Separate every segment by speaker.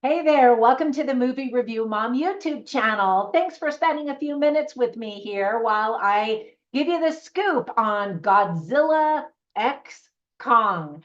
Speaker 1: Hey there, welcome to the Movie Review Mom YouTube channel. Thanks for spending a few minutes with me here while I give you the scoop on Godzilla X Kong.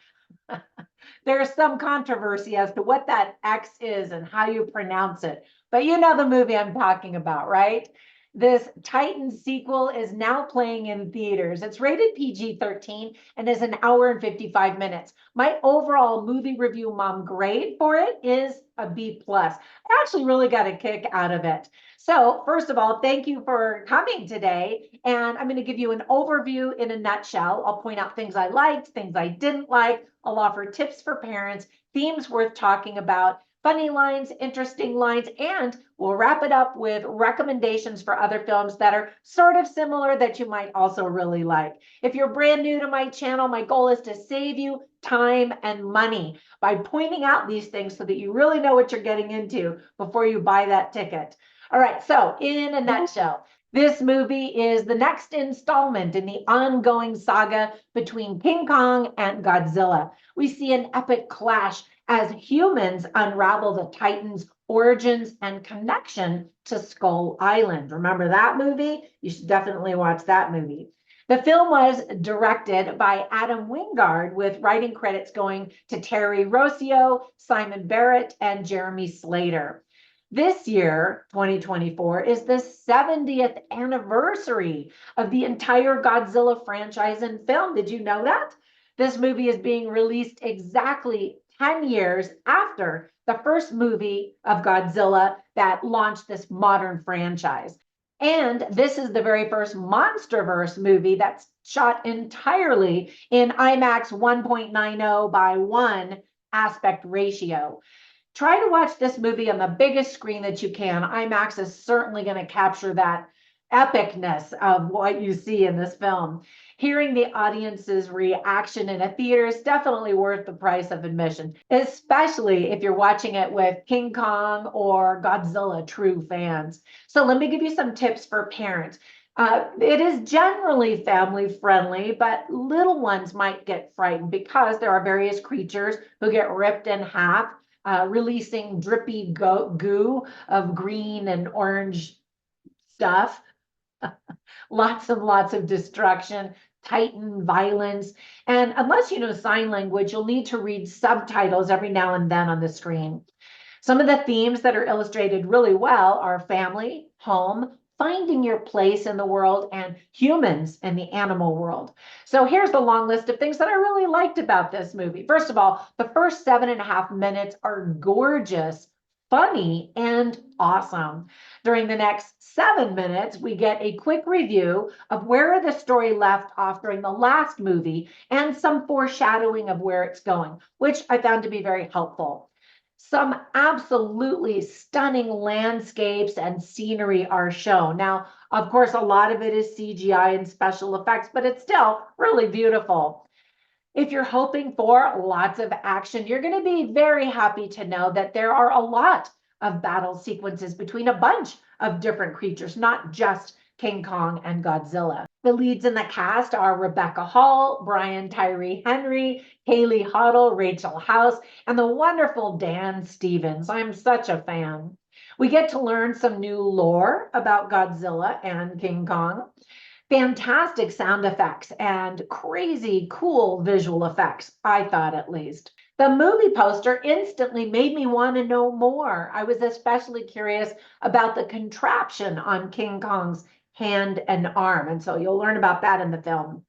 Speaker 1: There's some controversy as to what that X is and how you pronounce it, but you know the movie I'm talking about, right? This Titan sequel is now playing in theaters. It's rated PG-13 and is an hour and 55 minutes. My overall movie review mom grade for it is a B plus. I actually really got a kick out of it. So first of all, thank you for coming today. And I'm going to give you an overview in a nutshell. I'll point out things I liked, things I didn't like. I'll offer tips for parents, themes worth talking about, funny lines, interesting lines, and we'll wrap it up with recommendations for other films that are sort of similar that you might also really like. If you're brand new to my channel, my goal is to save you time and money by pointing out these things so that you really know what you're getting into before you buy that ticket. All right, so in a nutshell, this movie is the next installment in the ongoing saga between King Kong and Godzilla. We see an epic clash as humans unravel the Titan's origins and connection to Skull Island. Remember that movie? You should definitely watch that movie. The film was directed by Adam Wingard, with writing credits going to Terry Rossio, Simon Barrett, and Jeremy Slater. This year, 2024, is the 70th anniversary of the entire Godzilla franchise and film. Did you know that? This movie is being released exactly 10 years after the first movie of Godzilla that launched this modern franchise. And this is the very first MonsterVerse movie that's shot entirely in IMAX 1.90 by 1 aspect ratio. Try to watch this movie on the biggest screen that you can. IMAX is certainly going to capture that epicness of what you see in this film. Hearing the audience's reaction in a theater is definitely worth the price of admission, especially if you're watching it with King Kong or Godzilla true fans. So let me give you some tips for parents. It is generally family friendly, but little ones might get frightened because there are various creatures who get ripped in half, releasing drippy goo of green and orange stuff. Lots and lots of destruction, Titan violence. And unless you know sign language, you'll need to read subtitles every now and then on the screen. Some of the themes that are illustrated really well are family, home, finding your place in the world, and humans in the animal world. So here's the long list of things that I really liked about this movie. First of all, the first 7.5 minutes are gorgeous, funny, and awesome. During the next 7 minutes, we get a quick review of where the story left off during the last movie and some foreshadowing of where it's going, which I found to be very helpful. Some absolutely stunning landscapes and scenery are shown. Now, of course, a lot of it is CGI and special effects, but it's still really beautiful. If you're hoping for lots of action, you're going to be very happy to know that there are a lot of battle sequences between a bunch of different creatures, not just King Kong and Godzilla. The leads in the cast are Rebecca Hall, Brian Tyree Henry, Haley Hoddle, Rachel House, and the wonderful Dan Stevens. I'm such a fan. We get to learn some new lore about Godzilla and King Kong, fantastic sound effects, and crazy cool visual effects, I thought at least. The movie poster instantly made me want to know more. I was especially curious about the contraption on King Kong's hand and arm, and so you'll learn about that in the film.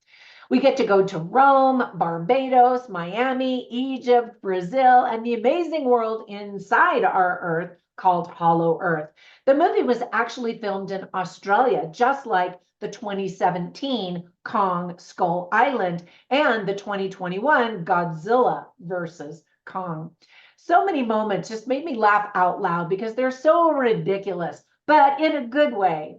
Speaker 1: We get to go to Rome, Barbados, Miami, Egypt, Brazil, and the amazing world inside our Earth called Hollow Earth. The movie was actually filmed in Australia, just like the 2017 Kong Skull Island and the 2021 Godzilla versus Kong. So many moments just made me laugh out loud because they're so ridiculous, but in a good way.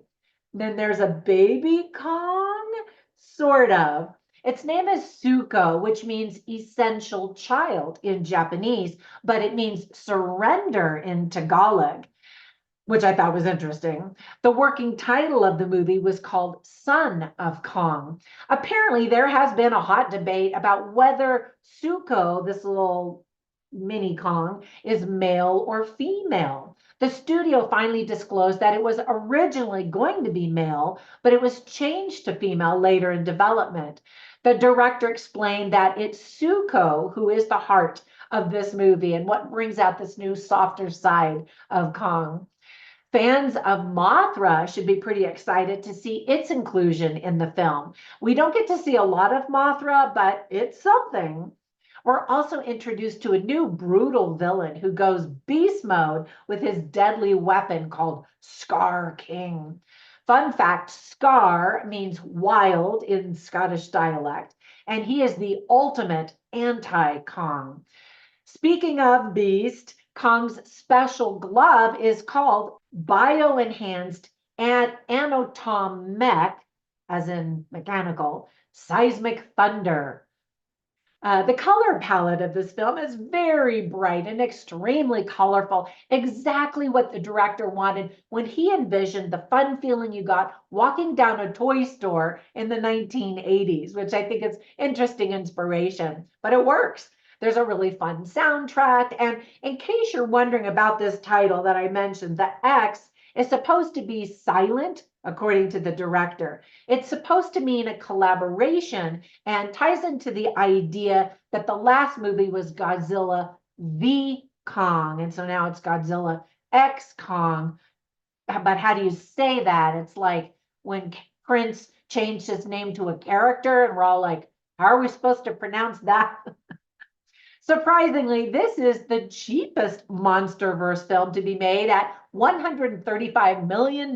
Speaker 1: Then there's a baby Kong, sort of. Its name is Suko, which means essential child in Japanese, but it means surrender in Tagalog, which I thought was interesting. The working title of the movie was called Son of Kong. Apparently, there has been a hot debate about whether Suko, this little mini Kong is male or female. The studio finally disclosed that it was originally going to be male, but it was changed to female later in development. The director explained that it's Suko who is the heart of this movie and what brings out this new softer side of Kong. Fans of Mothra should be pretty excited to see its inclusion in the film. We don't get to see a lot of Mothra, but it's something. We're also introduced to a new brutal villain who goes beast mode with his deadly weapon called Scar King. Fun fact, Scar means wild in Scottish dialect, and he is the ultimate anti-Kong. Speaking of beast, Kong's special glove is called bioenhanced and anatomech, as in mechanical, seismic thunder. The color palette of this film is very bright and extremely colorful, exactly what the director wanted when he envisioned the fun feeling you got walking down a toy store in the 1980s, which I think is interesting inspiration, but it works. There's a really fun soundtrack, and in case you're wondering about this title that I mentioned, the X is supposed to be silent, according to the director. It's supposed to mean a collaboration and ties into the idea that the last movie was Godzilla v Kong. And so now it's Godzilla X Kong. But how do you say that? It's like when Prince changed his name to a character, and we're all like, how are we supposed to pronounce that? Surprisingly, this is the cheapest MonsterVerse film to be made at $135 million.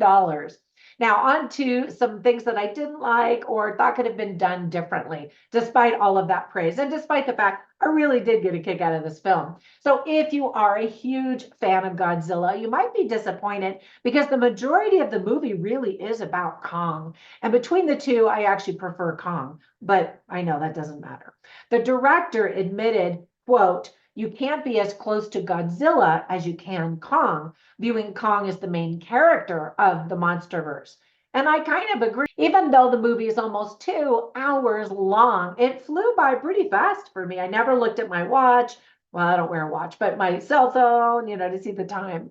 Speaker 1: Now, on to some things that I didn't like or thought could have been done differently, despite all of that praise, and despite the fact I really did get a kick out of this film. So if you are a huge fan of Godzilla, you might be disappointed because the majority of the movie really is about Kong. And between the two, I actually prefer Kong, but I know that doesn't matter. The director admitted, quote, "You can't be as close to Godzilla as you can Kong, viewing Kong as the main character of the MonsterVerse." And I kind of agree. Even though the movie is almost 2 hours long, it flew by pretty fast for me. I never looked at my watch. Well, I don't wear a watch, but my cell phone, to see the time.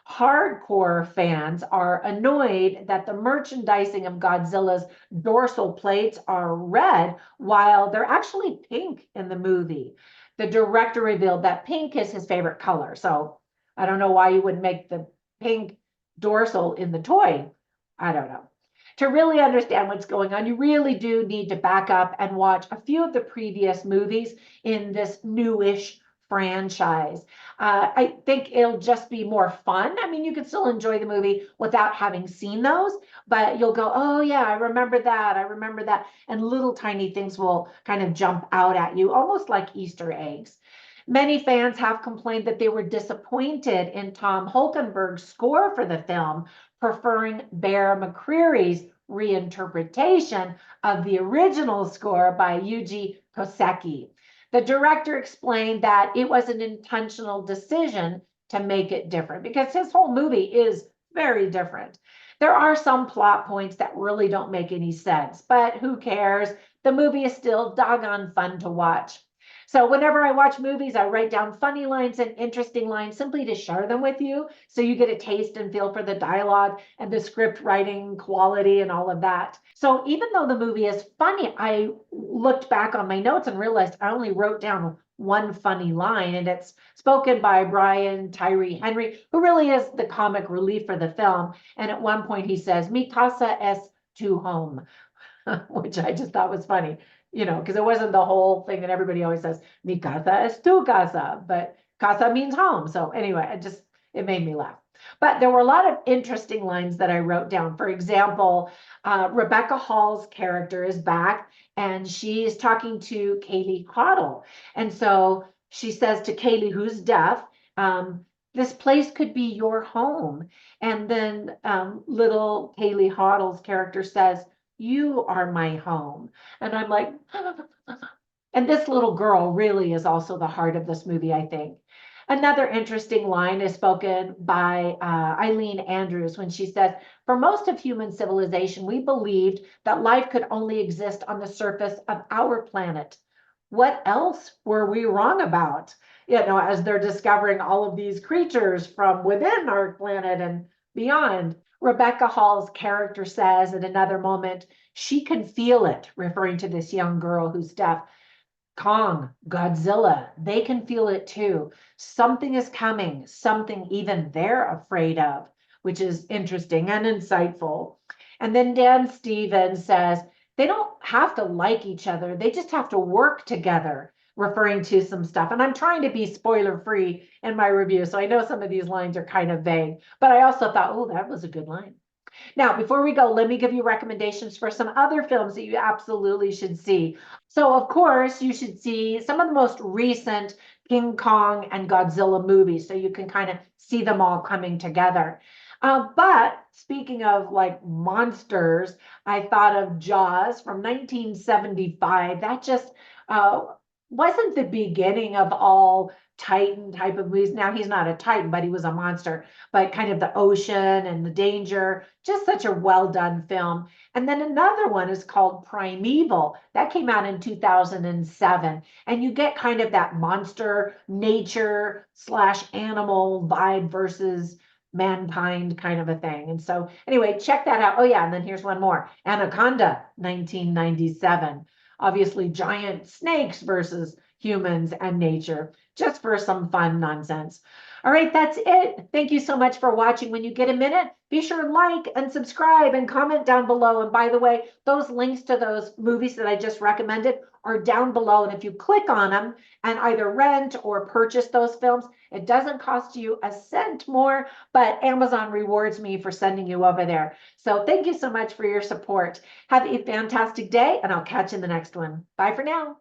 Speaker 1: Hardcore fans are annoyed that the merchandising of Godzilla's dorsal plates are red while they're actually pink in the movie. The director revealed that pink is his favorite color. So I don't know why you would make the pink dorsal in the toy. I don't know. To really understand what's going on, you really do need to back up and watch a few of the previous movies in this newish franchise. I think it'll just be more fun. I mean, you can still enjoy the movie without having seen those, but you'll go, oh yeah, I remember that. I remember that. And little tiny things will kind of jump out at you, almost like Easter eggs. Many fans have complained that they were disappointed in Tom Holkenberg's score for the film, preferring Bear McCreary's reinterpretation of the original score by Yuji Koseki. The director explained that it was an intentional decision to make it different because his whole movie is very different. There are some plot points that really don't make any sense, but who cares? The movie is still doggone fun to watch. So whenever I watch movies, I write down funny lines and interesting lines simply to share them with you so you get a taste and feel for the dialogue and the script writing quality and all of that. So even though the movie is funny, I looked back on my notes and realized I only wrote down one funny line, and it's spoken by Brian Tyree Henry, who really is the comic relief for the film. And at one point he says, "Mi casa es tu home," which I just thought was funny. Because it wasn't the whole thing that everybody always says, "Mi casa es tu casa," but casa means home. So anyway, it made me laugh. But there were a lot of interesting lines that I wrote down. For example, Rebecca Hall's character is back, and she's talking to Kaylee Hoddle. And so she says to Kaylee, who's deaf, "This place could be your home." And then little Kaylee Hoddle's character says, "You are my home." And I'm like, and this little girl really is also the heart of this movie, I think. Another interesting line is spoken by Eileen Andrews when she says, "For most of human civilization, we believed that life could only exist on the surface of our planet. what else were we wrong about? As they're discovering all of these creatures from within our planet and beyond. Rebecca Hall's character says at another moment, she can feel it, referring to this young girl who's deaf. Kong, Godzilla, they can feel it too. Something is coming, something even they're afraid of, which is interesting and insightful. And then Dan Stevens says, they don't have to like each other, they just have to work together, referring to some stuff. And I'm trying to be spoiler free in my review, so I know some of these lines are kind of vague, but I also thought, oh, that was a good line. Now, before we go, let me give you recommendations for some other films that you absolutely should see. So, of course, you should see some of the most recent King Kong and Godzilla movies so you can kind of see them all coming together. But speaking of like monsters, I thought of Jaws from 1975. That just wasn't the beginning of all Titan type of movies. Now he's not a Titan, but he was a monster, but kind of the ocean and the danger, just such a well done film. And then another one is called Primeval. That came out in 2007. And you get kind of that monster nature slash animal vibe versus mankind kind of a thing. And so anyway, check that out. Oh yeah, and then here's one more. Anaconda, 1997. Obviously giant snakes versus humans and nature, just for some fun nonsense. All right, that's it. Thank you so much for watching. When you get a minute, be sure to like and subscribe and comment down below. And by the way, those links to those movies that I just recommended are down below. And if you click on them and either rent or purchase those films, it doesn't cost you a cent more, but Amazon rewards me for sending you over there. So thank you so much for your support. Have a fantastic day, and I'll catch you in the next one. Bye for now.